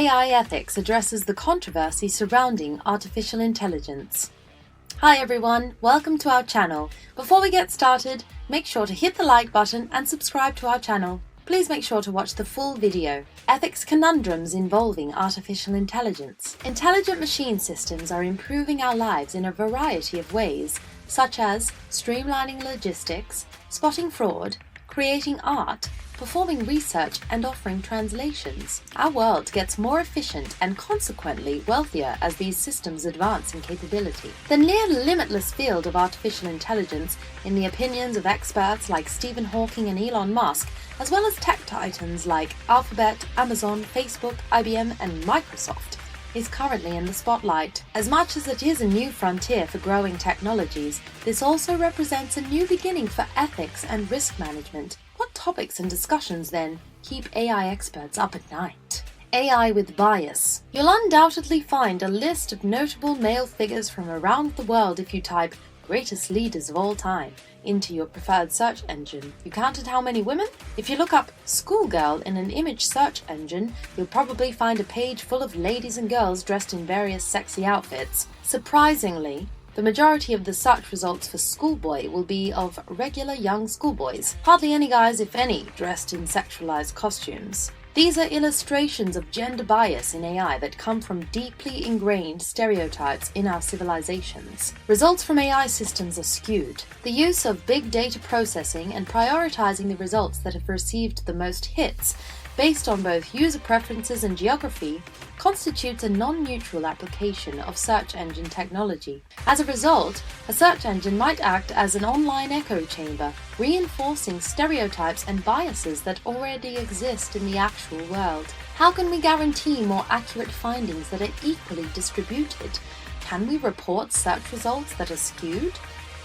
AI Ethics addresses the controversy surrounding artificial intelligence. Hi everyone, welcome to our channel. Before we get started, make sure to hit the like button and subscribe to our channel. Please make sure to watch the full video. Ethics conundrums involving artificial intelligence. Intelligent machine systems are improving our lives in a variety of ways, such as streamlining logistics, spotting fraud, creating art, performing research, and offering translations. Our world gets more efficient and consequently wealthier as these systems advance in capability. The near limitless field of artificial intelligence, in the opinions of experts like Stephen Hawking and Elon Musk, as well as tech titans like Alphabet, Amazon, Facebook, IBM, and Microsoft, is currently in the spotlight. As much as it is a new frontier for growing technologies, this also represents a new beginning for ethics and risk management. What topics and discussions, then, keep AI experts up at night? AI with bias. You'll undoubtedly find a list of notable male figures from around the world if you type "greatest leaders of all time" into your preferred search engine. You counted how many women? If you look up "schoolgirl" in an image search engine, you'll probably find a page full of ladies and girls dressed in various sexy outfits. Surprisingly, the majority of the search results for schoolboy will be of regular young schoolboys. Hardly any guys, if any, dressed in sexualized costumes. These are illustrations of gender bias in AI that come from deeply ingrained stereotypes in our civilizations. Results from AI systems are skewed. The use of big data processing and prioritizing the results that have received the most hits, based on both user preferences and geography, constitutes a non-neutral application of search engine technology. As a result, a search engine might act as an online echo chamber, reinforcing stereotypes and biases that already exist in the actual world. How can we guarantee more accurate findings that are equally distributed? Can we report search results that are skewed?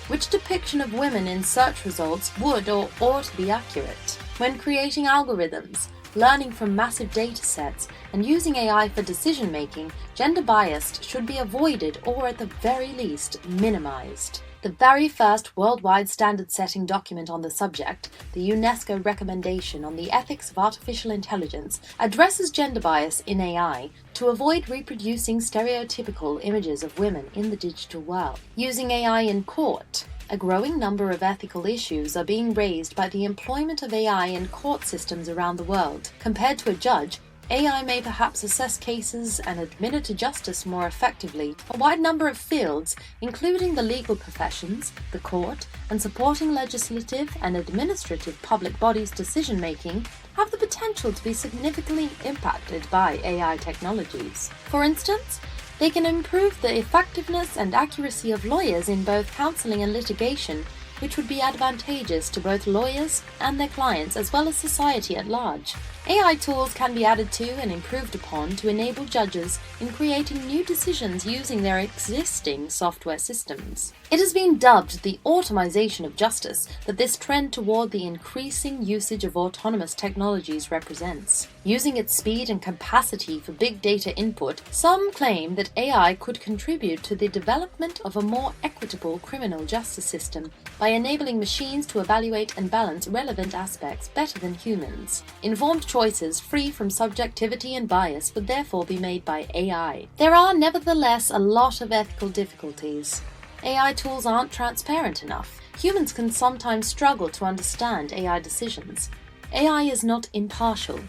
Which depiction of women in search results would or ought to be accurate? When creating algorithms, learning from massive data sets, and using AI for decision-making, gender bias should be avoided or at the very least minimized. The very first worldwide standard-setting document on the subject, the UNESCO Recommendation on the Ethics of Artificial Intelligence, addresses gender bias in AI to avoid reproducing stereotypical images of women in the digital world. Using AI in court. A growing number of ethical issues are being raised by the employment of AI in court systems around the world. Compared to a judge, AI may perhaps assess cases and administer justice more effectively. A wide number of fields, including the legal professions, the court, and supporting legislative and administrative public bodies' decision-making, have the potential to be significantly impacted by AI technologies. For instance, they can improve the effectiveness and accuracy of lawyers in both counseling and litigation, which would be advantageous to both lawyers and their clients as well as society at large. AI tools can be added to and improved upon to enable judges in creating new decisions using their existing software systems. It has been dubbed the automation of justice that this trend toward the increasing usage of autonomous technologies represents. Using its speed and capacity for big data input, some claim that AI could contribute to the development of a more equitable criminal justice system by enabling machines to evaluate and balance relevant aspects better than humans. Informed choices free from subjectivity and bias would therefore be made by AI. There are nevertheless a lot of ethical difficulties. AI tools aren't transparent enough. Humans can sometimes struggle to understand AI decisions. AI is not impartial.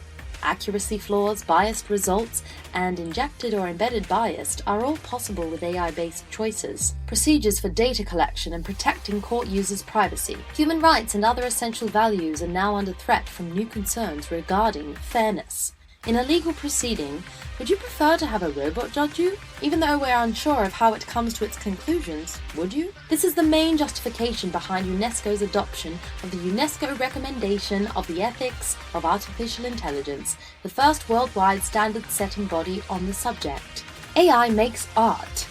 Accuracy flaws, biased results, and injected or embedded bias are all possible with AI-based choices. Procedures for data collection and protecting court users' privacy. Human rights and other essential values are now under threat from new concerns regarding fairness. In a legal proceeding, would you prefer to have a robot judge you? Even though we're unsure of how it comes to its conclusions, would you? This is the main justification behind UNESCO's adoption of the UNESCO Recommendation of the Ethics of Artificial Intelligence, the first worldwide standard-setting body on the subject. AI makes art.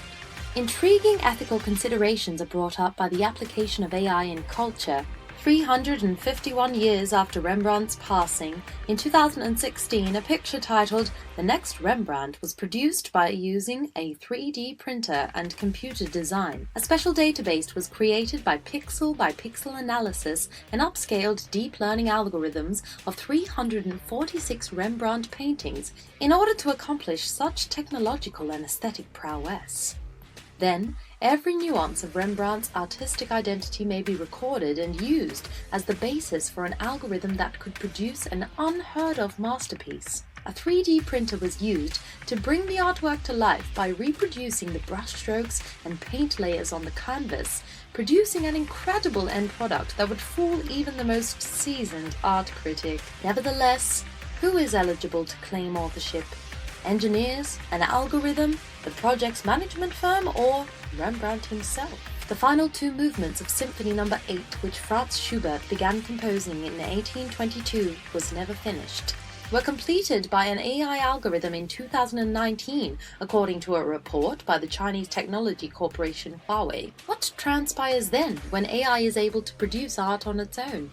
Intriguing ethical considerations are brought up by the application of AI in culture, 351 years after Rembrandt's passing, in 2016 a picture titled "The Next Rembrandt" was produced by using a 3D printer and computer design. A special database was created by pixel analysis and upscaled deep learning algorithms of 346 Rembrandt paintings in order to accomplish such technological and aesthetic prowess. Then, every nuance of Rembrandt's artistic identity may be recorded and used as the basis for an algorithm that could produce an unheard-of masterpiece. A 3D printer was used to bring the artwork to life by reproducing the brushstrokes and paint layers on the canvas, producing an incredible end product that would fool even the most seasoned art critic. Nevertheless, who is eligible to claim authorship? Engineers, an algorithm, the project's management firm, or Rembrandt himself? The final two movements of Symphony No. 8, which Franz Schubert began composing in 1822, was never finished, were completed by an AI algorithm in 2019, according to a report by the Chinese technology corporation Huawei. What transpires then when AI is able to produce art on its own?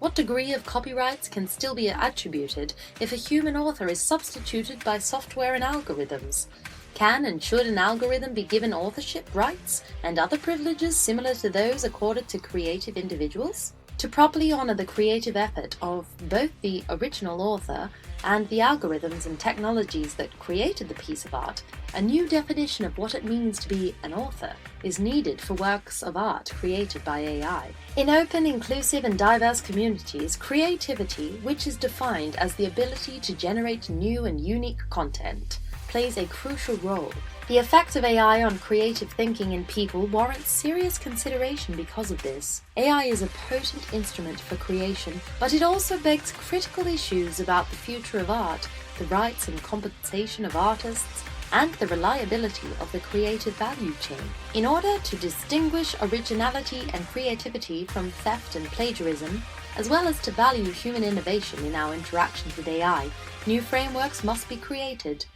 What degree of copyrights can still be attributed if a human author is substituted by software and algorithms? Can and should an algorithm be given authorship rights and other privileges similar to those accorded to creative individuals? To properly honor the creative effort of both the original author and the algorithms and technologies that created the piece of art, a new definition of what it means to be an author is needed for works of art created by AI. In open, inclusive, and diverse communities, creativity, which is defined as the ability to generate new and unique content, plays a crucial role. The effect of AI on creative thinking in people warrants serious consideration because of this. AI is a potent instrument for creation, but it also begs critical issues about the future of art, the rights and compensation of artists, and the reliability of the creative value chain. In order to distinguish originality and creativity from theft and plagiarism, as well as to value human innovation in our interactions with AI, new frameworks must be created.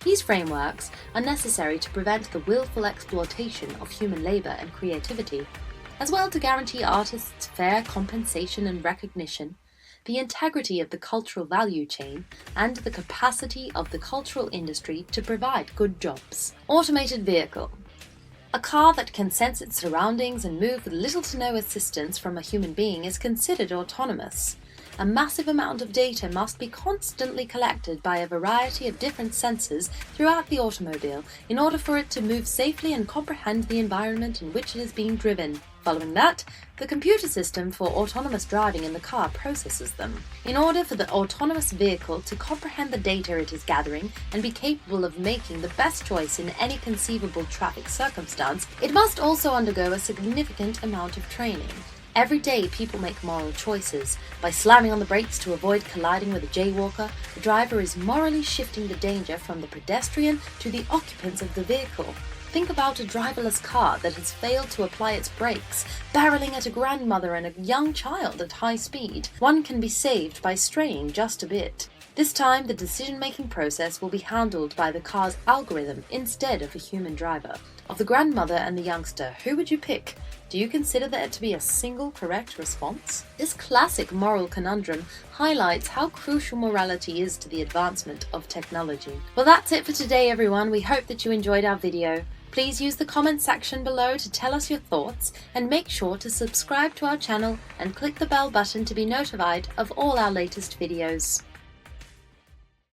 These frameworks are necessary to prevent the willful exploitation of human labor and creativity, as well to guarantee artists fair compensation and recognition, the integrity of the cultural value chain, and the capacity of the cultural industry to provide good jobs. Automated vehicle. A car that can sense its surroundings and move with little to no assistance from a human being is considered autonomous. A massive amount of data must be constantly collected by a variety of different sensors throughout the automobile in order for it to move safely and comprehend the environment in which it is being driven. Following that, the computer system for autonomous driving in the car processes them. In order for the autonomous vehicle to comprehend the data it is gathering and be capable of making the best choice in any conceivable traffic circumstance, it must also undergo a significant amount of training. Every day people make moral choices. By slamming on the brakes to avoid colliding with a jaywalker, the driver is morally shifting the danger from the pedestrian to the occupants of the vehicle. Think about a driverless car that has failed to apply its brakes, barreling at a grandmother and a young child at high speed. One can be saved by straying just a bit. This time, the decision-making process will be handled by the car's algorithm instead of a human driver. Of the grandmother and the youngster, who would you pick? Do you consider there to be a single correct response? This classic moral conundrum highlights how crucial morality is to the advancement of technology. Well, that's it for today, everyone. We hope that you enjoyed our video. Please use the comment section below to tell us your thoughts, and make sure to subscribe to our channel and click the bell button to be notified of all our latest videos.